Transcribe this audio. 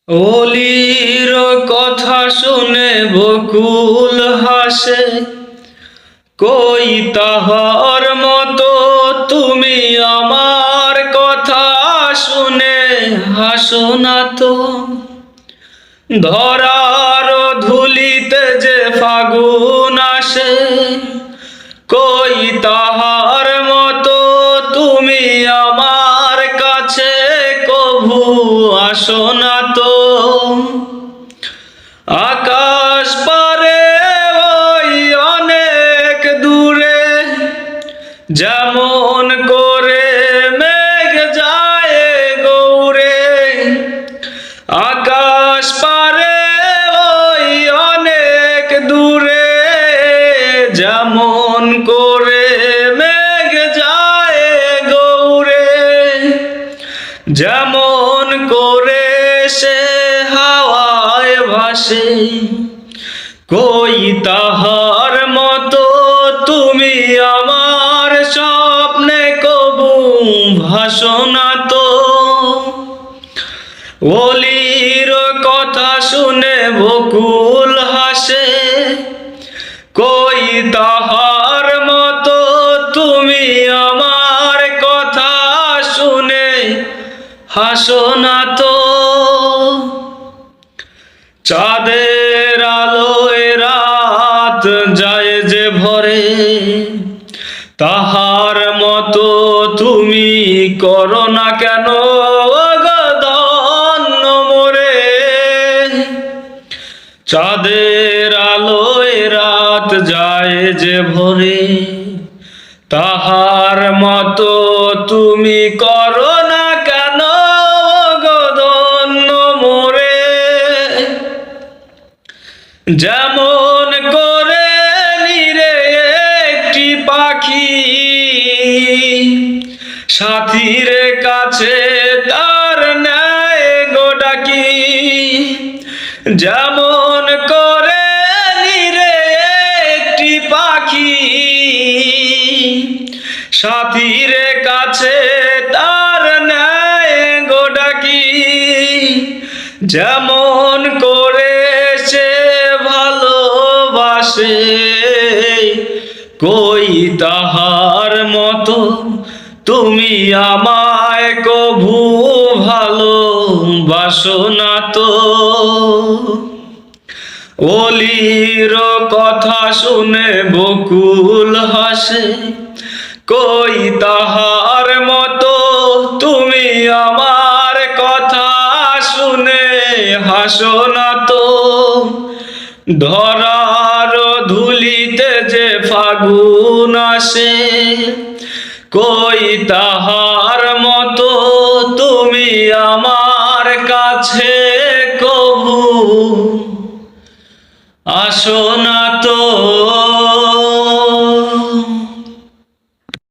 ওলির কথা শুনে বকুল হাসে, কই তাহার মতো তুমি আমার কথা শুনে হাসো না তো। ধরার ধুলিতে যে ফাগুন আসে, কই তাহার মতো তুমি আমার কাছে কভু আসো না তো। আকাশ পারে ওই অনেক দূরে, যেমন করে মেঘ যায় গৌরে। আকাশ পারে ওই অনেক দূরে, যেমন করে মেঘ যায় গৌরে। যেমন করে সে হাওয়ায় ভাসে, কই তাহার মতো তুমি আমার স্বপ্নে কবু ভাসো না তো। ওলির কথা শুনে বকুল হাসে, কই তাহার মতো তুমি আমার কথা শুনে হাসো না তো। চাঁদের আলোয় রাত যায় যে ভরে, তাহার মতো তুমি করো না কেন অগদন্ন মোরে। চাঁদের আলোয় রাত যায় যে ভরে, তাহার মতো তুমি করো না কেন অগদন্ন মোরে। যেমন করে নিরে একটি পাখি সাথীর কাছে তার নেয় গো ডাকি। যেমন করে নিরে একটি পাখি সাথীর কাছে তার নেয় গো ডাকি। যেমন করে সে ভালোবাসে, কই তাহার মতো তুমি আমায় কভু ভালোবাসো না তো। ওলির কথা শুনে বকুল হাসে, কই তাহার মতো তুমি আমার কথা শুনে হাসো না তো। ধরার ধুলিতে যে ফাগুন আসে, কই তাহার মতো তুমি আমার কাছে কভু আসো না তো।